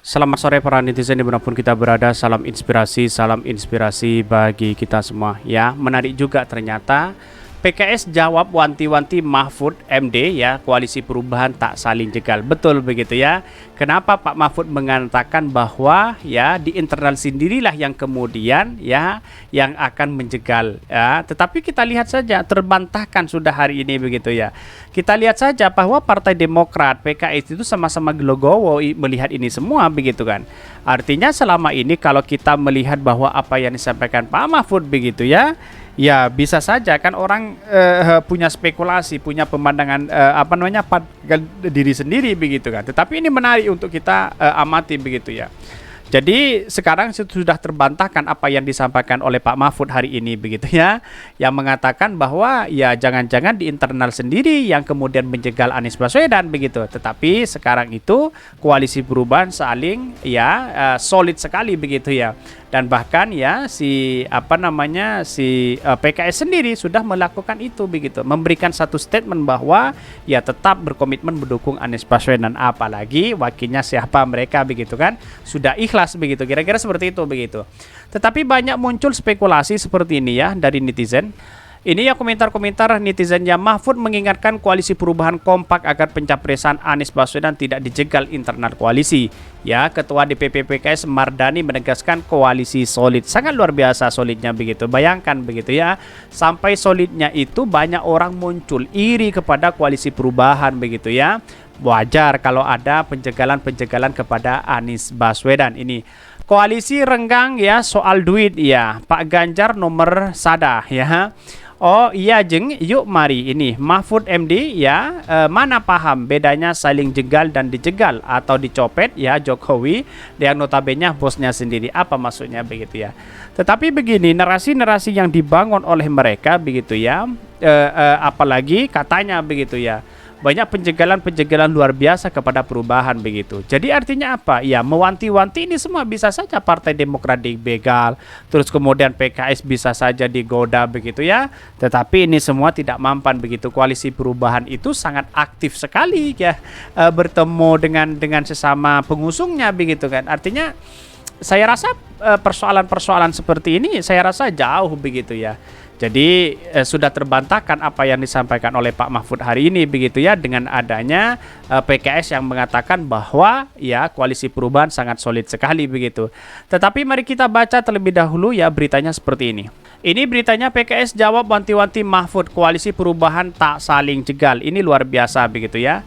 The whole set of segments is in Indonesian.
Selamat sore para netizen dimanapun kita berada, salam inspirasi bagi kita semua. Ya, menarik juga ternyata PKS jawab wanti-wanti Mahfud MD ya, koalisi perubahan tak saling jegal. Betul begitu ya. Kenapa Pak Mahfud mengatakan bahwa ya di internal sendirilah yang kemudian ya yang akan menjegal ya. Tetapi kita lihat saja terbantahkan sudah hari ini begitu ya. Kita lihat saja bahwa Partai Demokrat, PKS itu sama-sama legowo melihat ini semua begitu kan. Artinya selama ini kalau kita melihat bahwa apa yang disampaikan Pak Mahfud begitu ya, ya bisa saja kan orang punya spekulasi, punya pemandangan diri sendiri begitu kan. Tetapi ini menarik untuk kita amati begitu ya. Jadi sekarang sudah terbantahkan apa yang disampaikan oleh Pak Mahfud hari ini begitu ya, yang mengatakan bahwa ya jangan-jangan di internal sendiri yang kemudian menjegal Anies Baswedan begitu. Tetapi sekarang itu koalisi perubahan saling ya solid sekali begitu ya. Dan bahkan ya si PKS sendiri sudah melakukan itu begitu, memberikan satu statement bahwa ya tetap berkomitmen mendukung Anies Baswedan, apalagi wakilnya siapa mereka begitu kan, sudah ikhlas begitu, kira-kira seperti itu begitu. Tetapi banyak muncul spekulasi seperti ini ya dari netizen. Ini ya komentar-komentar netizennya. Mahfud mengingatkan koalisi perubahan kompak agar pencapresan Anies Baswedan tidak dijegal internal koalisi. Ya, Ketua DPP PKS Mardani menegaskan koalisi solid. Sangat luar biasa solidnya begitu. Bayangkan begitu ya. Sampai solidnya itu banyak orang muncul iri kepada koalisi perubahan begitu ya. Wajar kalau ada penjegalan-penjegalan kepada Anies Baswedan ini. Koalisi renggang ya soal duit ya. Pak Ganjar nomor sada ya. Oh iya jeng, yuk mari ini Mahfud MD ya, mana paham bedanya saling jegal dan dijegal atau dicopet ya Jokowi yang notabene bosnya sendiri, apa maksudnya begitu ya. Tetapi begini, narasi-narasi yang dibangun oleh mereka begitu ya, apalagi katanya begitu ya, banyak penjegalan-penjegalan luar biasa kepada perubahan begitu. Jadi artinya apa? Ya mewanti-wanti ini semua bisa saja Partai Demokrat dibegal, terus kemudian PKS bisa saja digoda begitu ya. Tetapi ini semua tidak mampan begitu. Koalisi perubahan itu sangat aktif sekali ya, bertemu dengan sesama pengusungnya begitu kan. Artinya saya rasa persoalan-persoalan seperti ini saya rasa jauh begitu ya. Jadi sudah terbantahkan apa yang disampaikan oleh Pak Mahfud hari ini begitu ya, dengan adanya PKS yang mengatakan bahwa ya koalisi perubahan sangat solid sekali begitu. Tetapi mari kita baca terlebih dahulu ya beritanya seperti ini. Ini beritanya, PKS jawab wanti-wanti Mahfud, koalisi perubahan tak saling jegal. Ini luar biasa begitu ya.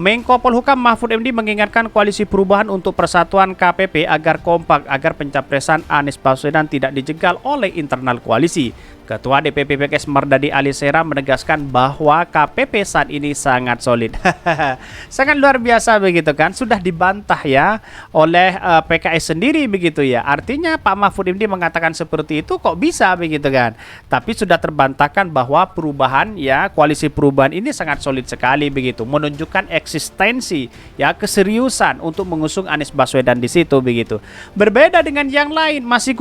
Menko Polhukam Mahfud MD mengingatkan koalisi perubahan untuk persatuan KPP agar kompak agar pencapresan Anies Baswedan tidak dijegal oleh internal koalisi. Ketua DPP PKS Mardani Alisera menegaskan bahwa KPP saat ini sangat solid. Sangat luar biasa begitu kan, sudah dibantah ya oleh PKS sendiri begitu ya. Artinya Pak Mahfud MD mengatakan seperti itu kok bisa begitu kan. Tapi sudah terbantahkan bahwa perubahan ya, koalisi perubahan ini sangat solid sekali begitu, menunjukkan eksistensi ya, keseriusan untuk mengusung Anies Baswedan di situ begitu. Berbeda dengan yang lain, masih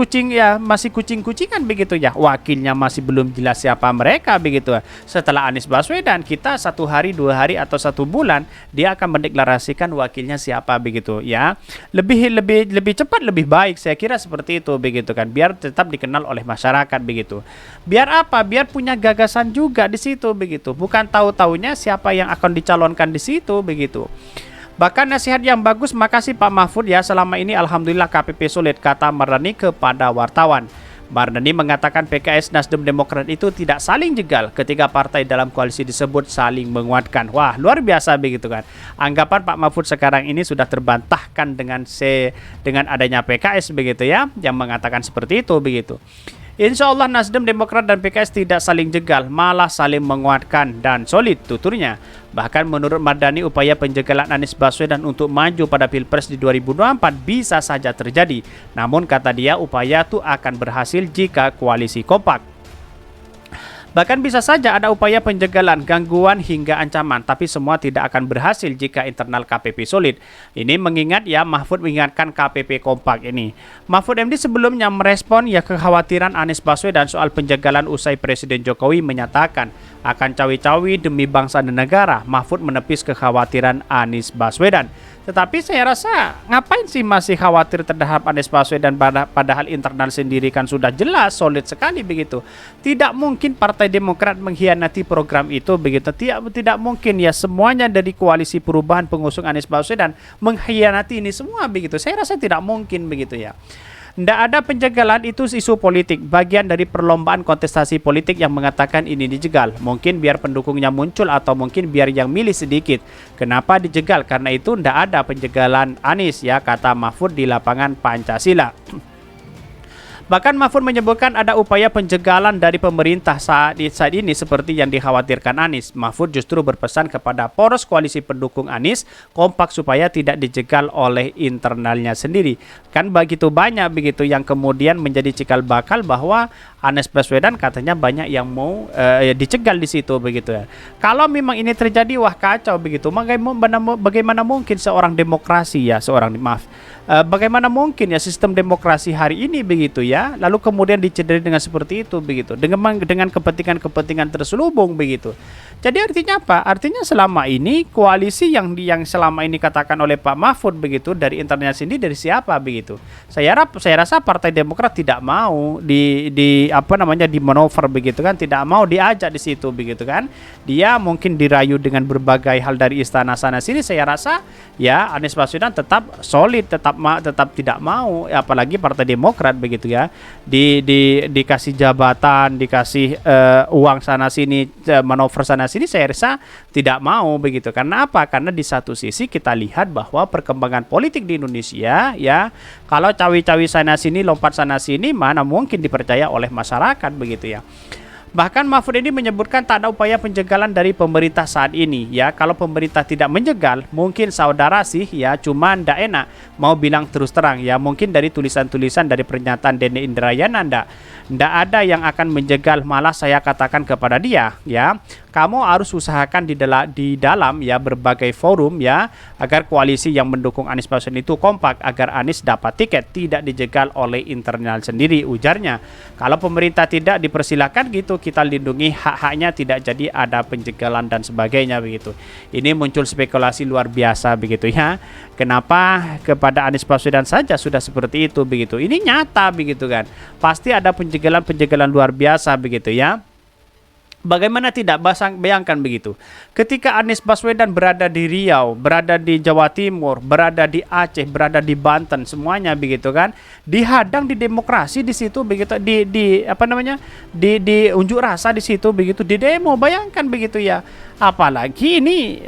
kucing-kucingan begitu ya, wakilnya masih belum jelas siapa mereka begitu. Setelah Anies Baswedan, kita 1 hari 2 hari atau 1 bulan dia akan mendeklarasikan wakilnya siapa begitu ya. Lebih cepat lebih baik, saya kira seperti itu begitu kan, biar tetap dikenal oleh masyarakat begitu. Biar apa? Biar punya gagasan juga di situ begitu. Bukan tahu-taunya siapa yang akan dicalonkan di situ begitu. Bahkan nasihat yang bagus, makasih Pak Mahfud ya, selama ini alhamdulillah KPP solid, kata Mardani kepada wartawan. Mardani mengatakan PKS, Nasdem, Demokrat itu tidak saling jegal ketika partai dalam koalisi disebut saling menguatkan. Wah, luar biasa begitu kan. Anggapan Pak Mahfud sekarang ini sudah terbantahkan dengan adanya PKS begitu ya, yang mengatakan seperti itu begitu. Insya Allah Nasdem, Demokrat, dan PKS tidak saling jegal, malah saling menguatkan dan solid, tuturnya. Bahkan menurut Mardani, upaya penjegalan Anies Baswedan untuk maju pada Pilpres di 2024 bisa saja terjadi. Namun kata dia, upaya itu akan berhasil jika koalisi kompak. Bahkan bisa saja ada upaya penjegalan, gangguan hingga ancaman, tapi semua tidak akan berhasil jika internal KPP solid. Ini mengingat ya, Mahfud mengingatkan KPP kompak ini. Mahfud MD sebelumnya merespon ya kekhawatiran Anies Baswedan soal penjegalan usai Presiden Jokowi menyatakan akan cawi-cawi demi bangsa dan negara. Mahfud menepis kekhawatiran Anies Baswedan. Tetapi saya rasa ngapain sih masih khawatir terhadap Anies Baswedan, padahal internal sendiri kan sudah jelas solid sekali begitu. Tidak mungkin Partai Demokrat mengkhianati program itu begitu. Tidak mungkin ya semuanya dari koalisi perubahan pengusung Anies Baswedan mengkhianati ini semua begitu. Saya rasa tidak mungkin begitu ya. Tidak ada penjagalan, itu isu politik, bagian dari perlombaan kontestasi politik yang mengatakan ini dijegal. Mungkin biar pendukungnya muncul atau mungkin biar yang milih sedikit. Kenapa dijegal? Karena itu tidak ada penjagalan Anies ya, kata Mahfud di lapangan Pancasila. Bahkan Mahfud menyebutkan ada upaya penjagalan dari pemerintah saat ini seperti yang dikhawatirkan Anies. Mahfud justru berpesan kepada poros koalisi pendukung Anies kompak supaya tidak dijegal oleh internalnya sendiri. Kan begitu banyak begitu yang kemudian menjadi cikal bakal bahwa Anies Baswedan katanya banyak yang mau dicegal di situ begitu ya. Kalau memang ini terjadi, wah kacau begitu. Bagaimana mungkin seorang demokrasi ya, bagaimana mungkin ya sistem demokrasi hari ini begitu ya, lalu kemudian dicederai dengan seperti itu begitu, dengan kepentingan terselubung begitu. Jadi artinya apa? Artinya selama ini koalisi yang selama ini katakan oleh Pak Mahfud begitu dari internalnya sendiri dari siapa begitu. Saya rasa Partai Demokrat tidak mau dimanover begitu kan, tidak mau diajak di situ begitu kan. Dia mungkin dirayu dengan berbagai hal dari istana sana sini. Saya rasa ya Anies Baswedan tetap solid, tetap tidak mau, apalagi Partai Demokrat begitu ya. Dikasih jabatan, dikasih uang sana sini, manuver sana sini, saya rasa tidak mau begitu. Karena apa? Karena di satu sisi kita lihat bahwa perkembangan politik di Indonesia ya, kalau cawi-cawi sana sini, lompat sana sini, mana mungkin dipercaya oleh masyarakat begitu ya. Bahkan Mahfud ini menyebutkan tak ada upaya penjagalan dari pemerintah saat ini ya. Kalau pemerintah tidak menjegal, mungkin saudara sih ya, cuman ndak enak mau bilang terus terang ya. Mungkin dari tulisan-tulisan dari pernyataan Denny Indrayana ndak ada yang akan menjegal, malah saya katakan kepada dia ya, kamu harus usahakan di dalam ya berbagai forum ya, agar koalisi yang mendukung Anies Baswedan itu kompak agar Anies dapat tiket, tidak dijegal oleh internal sendiri, ujarnya. Kalau pemerintah tidak dipersilakan gitu, kita lindungi hak-haknya, tidak jadi ada penjegalan dan sebagainya begitu. Ini muncul spekulasi luar biasa begitu ya. Kenapa kepada Anies Baswedan saja sudah seperti itu begitu. Ini nyata begitu kan. Pasti ada penjegalan luar biasa begitu ya. Bagaimana tidak bayangkan begitu. Ketika Anies Baswedan berada di Riau, berada di Jawa Timur, berada di Aceh, berada di Banten, semuanya begitu kan, dihadang di demokrasi di situ begitu, di unjuk rasa di situ begitu, di demo, bayangkan begitu ya. Apalagi ini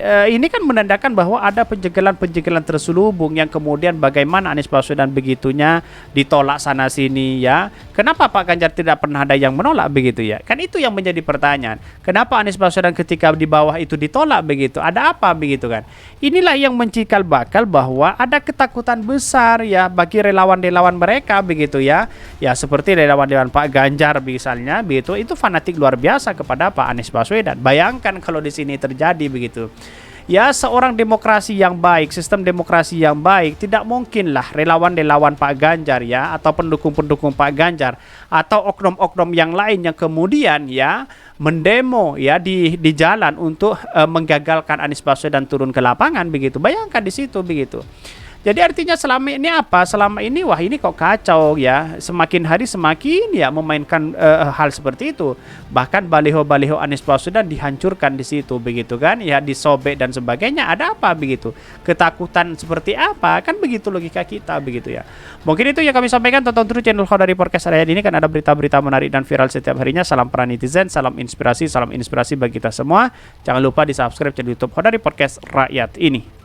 kan menandakan bahwa ada penjegalan terselubung yang kemudian bagaimana Anies Baswedan begitunya ditolak sana sini ya. Kenapa Pak Ganjar tidak pernah ada yang menolak begitu ya? Kan itu yang menjadi pertanyaan. Kenapa Anies Baswedan ketika di bawah itu ditolak begitu? Ada apa begitu kan? Inilah yang mencikal bakal bahwa ada ketakutan besar ya bagi relawan-relawan mereka begitu ya. Ya seperti relawan-relawan Pak Ganjar misalnya begitu, itu fanatik luar biasa kepada Pak Anies Baswedan. Bayangkan kalau di sini terjadi begitu. Ya, seorang demokrasi yang baik, sistem demokrasi yang baik, tidak mungkinlah relawan-relawan Pak Ganjar ya, atau pendukung-pendukung Pak Ganjar, atau oknum-oknum yang lain yang kemudian ya mendemo ya di jalan untuk menggagalkan Anies Baswedan turun ke lapangan begitu. Bayangkan di situ begitu. Jadi artinya selama ini apa? Selama ini wah ini kok kacau ya. Semakin hari semakin ya memainkan hal seperti itu. Bahkan baliho-baliho Anies Baswedan dihancurkan di situ begitu kan? Ya disobek dan sebagainya. Ada apa begitu? Ketakutan seperti apa? Kan begitu logika kita begitu ya. Mungkin itu yang kami sampaikan. Tonton terus channel Khodari Podcast Rakyat ini kan ada berita-berita menarik dan viral setiap harinya. Salam para netizen, salam inspirasi bagi kita semua. Jangan lupa di-subscribe channel YouTube Khodari Podcast Rakyat ini.